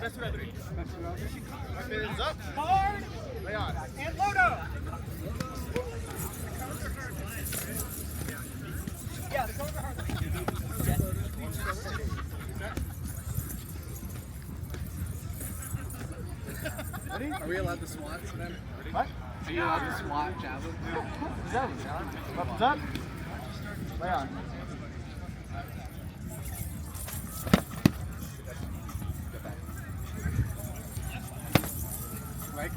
Weapons up. Hard. Lay on. And load up. Yeah, the cones are hard. Ready? Are we allowed to swat then? What? Are you allowed to swat Javelin? Javelin. Weapons up. Lay on. Right?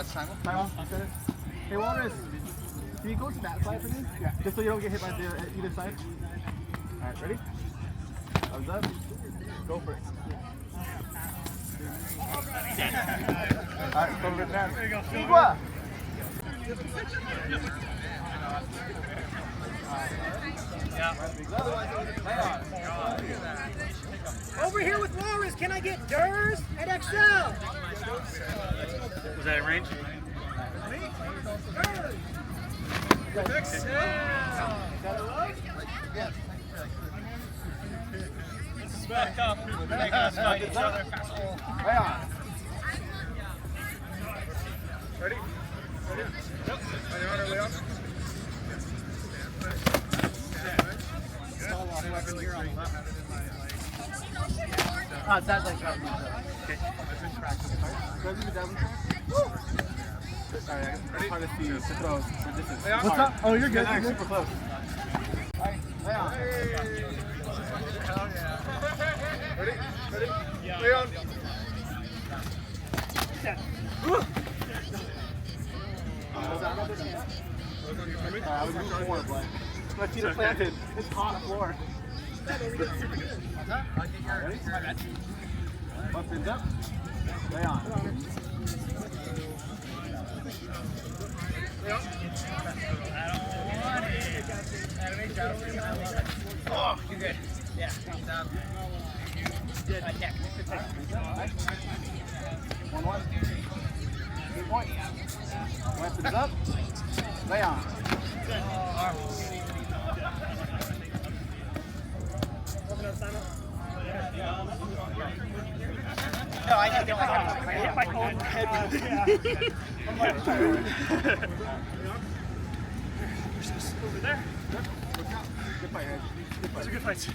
Simon? Simon, hey Walrus, can you go to that side for me? Yeah. Just so you don't get hit by either side. Alright, ready? Thumbs up. Go for it. Alright, go it now. There you go. Aqua! Over here with Walrus, can I get Durs at XL? Was that in range? Back up. Make us fight each other. Lay on. Ready? Yep. Lay on. That's like that. Okay. Sorry, I'm trying to see the throws. What's up? Oh, you're good. You're super close. Alright, lay on. Hell yeah. Ready? Ready? Yeah. Lay on. I was on floor, but my feet are planted. It's hot floor. Ready? Weapons up. Lay on. Lay on. Oh, you're good. Yeah. Good. Neck. 1-1. 2 point. Weapons up. Lay on. No, I hit my cold head. Over there. Good fight, Ed. Those are good fights.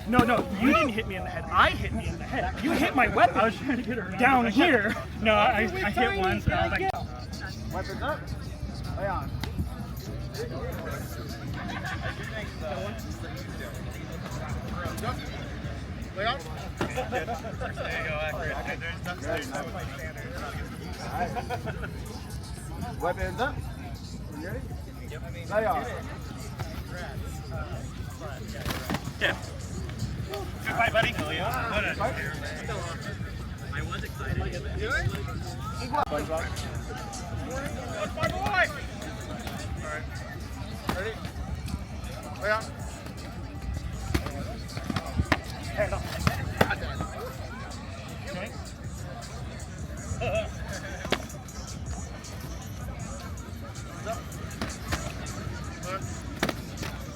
No, you didn't hit me in the head. I hit me in the head. You hit my weapon. I was trying to get her down here. No, I hit once. And I was like, Weapons up. Lay on. Lay on. There you go, accurate. There's nothing. Weapons up. You ready? Lay on. Yeah. Good fight, buddy. Oh, yeah. I was excited. SpongeBob. That's my boy! Alright. Ready? Lay on. hand up.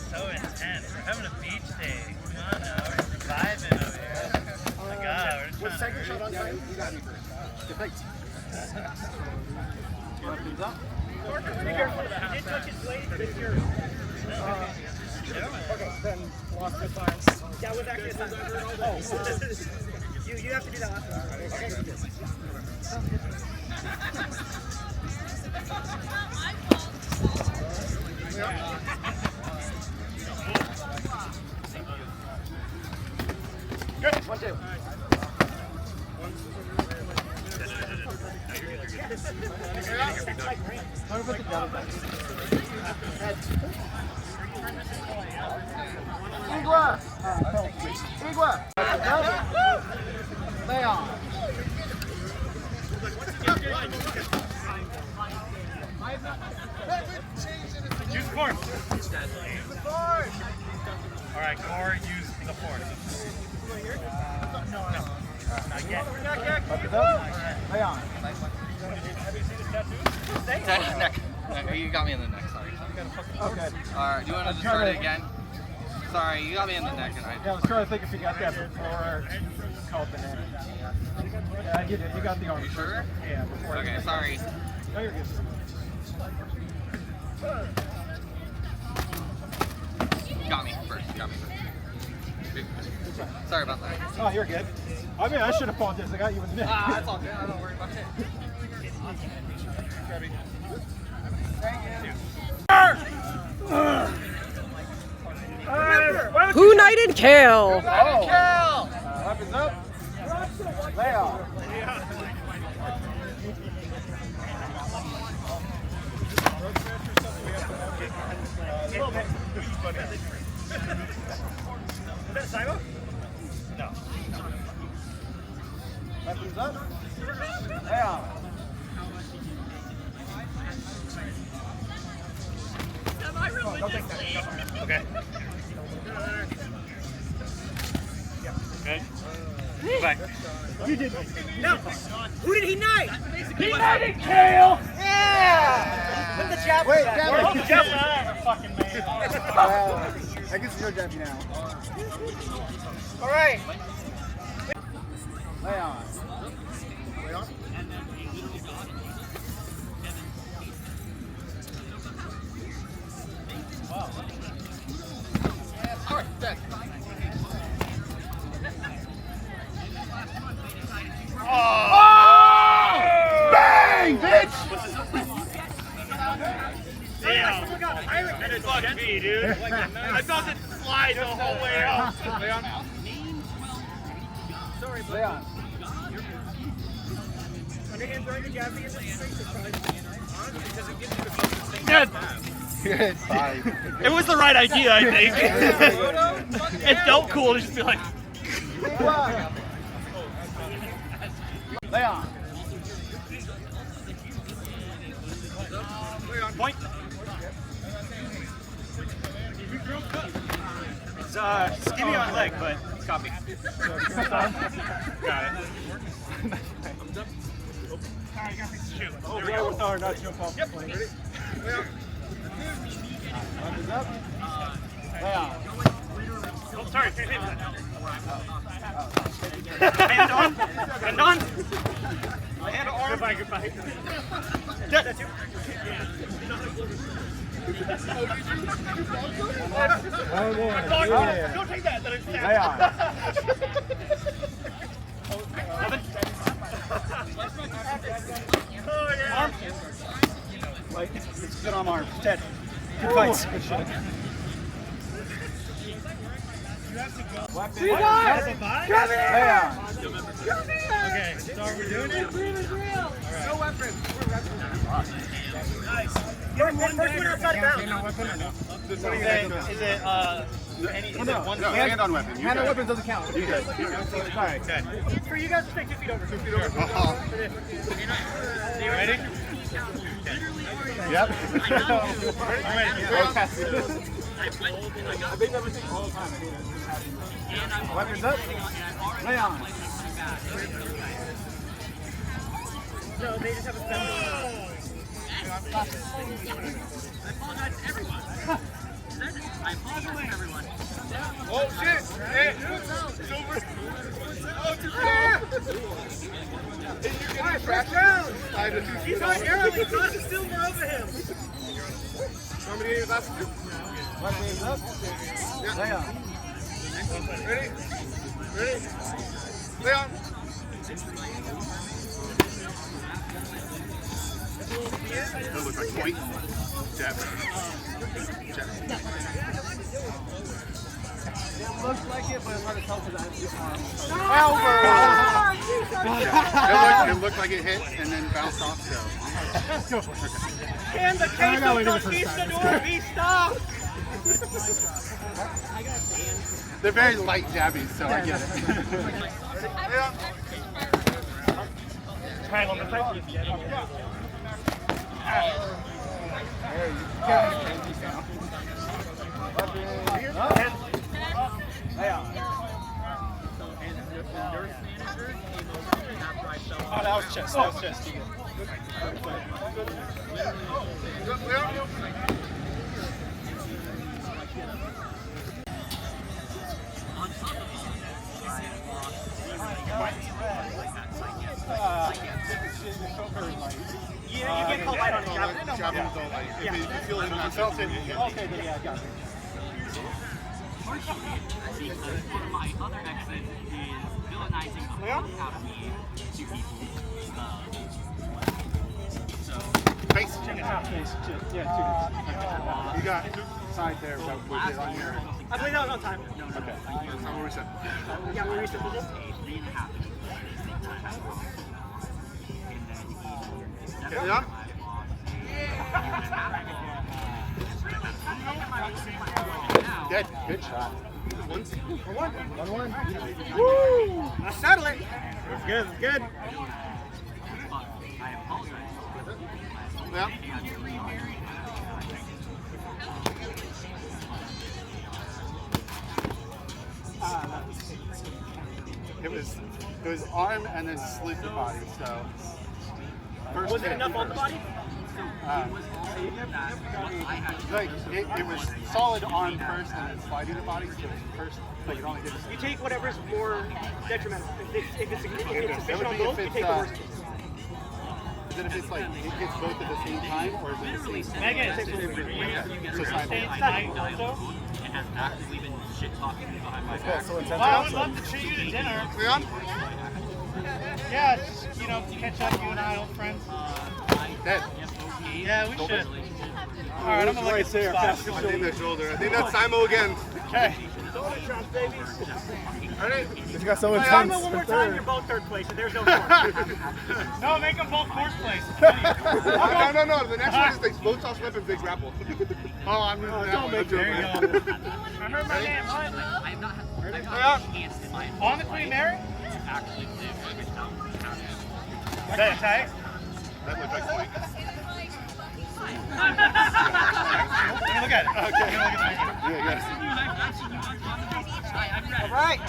So intense. We're having a beach day. Come on now. We're vibing over here. Oh my god. We're just What's second shot on time? You got me first. Good fight. Weapons up. Be careful of that. He did touch his blade, but it's yours. Okay, then lost the science. Yeah, with actually a science. Oh, you have to do that last one. Okay. Good. 1-2. How about the double back? Igua! Igua! Lay on. use force. Alright, Core, use the force. No. Not yet. Lay on. Neck. You got me in the neck, sorry. Okay. Alright, do you want to just start it again? Sorry, you got me in the neck and I. Yeah, I was trying to think if you got that before called banana. Yeah, you did. You got the arm. You sure? Yeah, before. Okay, sorry. No, you're good. Got me first. Got me first. Sorry about that. Oh, you're good. I mean, I should have apologized. I got you in the neck. That's all good. I don't worry about it. Who knighted Kale? Weapons up. Lay off. Is that Simon? No. Weapons up. Lay off. Okay. Okay. Back. You did. No. Who did he knight? He knighted Kale. Yeah. Put the javelin. Wait, back. javelin. Oh, the javelin. Fucking man. I guess it's your job now. All right. Lay on. Lay on. Bang, bitch! Damn. That is fucking me, dude. I felt it slide the whole way out. Sorry, lay on. Good. It was the right idea, I think. It felt cool to just be like. Lay on. Point. It's skinny on leg, but copy. Got it. Shoot. Oh, yeah, or not jump off the plane. Ready? Weapons up. Lay on. Oh, sorry. Hand on. Hand on. Hand arm. Goodbye, goodbye. That's you. Oh, boy. Yeah. Don't take that. Lay on. Oh, yeah. Arm. Like, it's good on arm. Dead. Good fights. Good shit. Weapons. Lay on. Okay, so are we doing it? No weapons. Nice. First winner outside of bounds. Is it one hand on weapon. Hand on weapons doesn't count. You guys. Alright. Okay. For you guys to stay 2 feet over. 2 feet over. You ready? Yep. Alright. I think everything all the time. Weapons up. Lay on. So they just have a spell. I apologize to everyone. I apologize to everyone. Oh shit! Hey, it's over. Oh, too far. You're getting down. He's on arrow, he's on still more over him. Somebody in the last two. Weapons up. Lay on. Ready? Ready? Lay on. That looks like point. Javelin. It looks like it, but it's hard to tell because I have this arm. It looked like it hit and then bounced off. So. Can the case of conquistador be stopped? They're very light jabbies, so I get it. Hang on the thing. Oh, that was chest. That was chest. Yeah, you get called light on the Javelin. Javelin don't like. If you feel it in that felt it. Okay, then yeah, I got it. Partially because one of my other exes is villainizing a fuck out of me to people. So, Face. Yeah, You got side there, so we did on here. I believe that was on time. Okay. time reset. Yeah, we reset this. 3.5 Yeah. Dead. Good shot. One. Woo! I settle it. It's good. It's good. I apologize. Yeah. It was arm and then slid the body. So first Was it hit, enough on the body? Like it was solid arm first and then sliding the body. So first, but you only did. You take whatever's more detrimental. If it's That would efficient on be both, if you it's take the worst case. then if it's like it hits both at the same time or is it the same? Megan, So simultaneous. And has actively been shit talking me behind my back. Well, I would love to treat you to dinner. We on? Yeah, just, catch up, you and I, old friends. Dead. Yeah, we should. All right, I'm gonna look at some spots. I think that shoulder. I think that's Simo again. Okay. Ready? He's got so Time intense. one more time, you're both third place, and there's no fourth. No, make them both fourth place. No. The next one is they both toss weapons, they grapple. Oh, I'm using that one. There you go. I heard my name. What? I have not had a chance in my On the Queen Mary? to actually live without having. Is that tight? That looks like point. Let me look at it. Okay. Let me look at it. Yeah, yes. All right.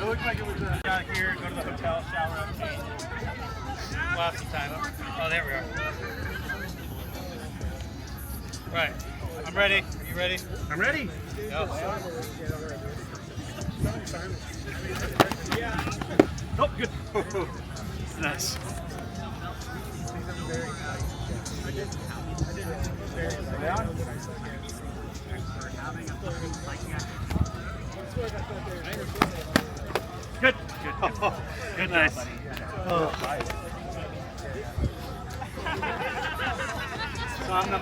It looks like it was out here, go to the hotel, shower up, change. We'll have some time. Oh, there we are. Right. I'm ready. Are you ready? I'm ready. Go. Oh, good. Nice. Good. Good. Nice. Oh. So I'm the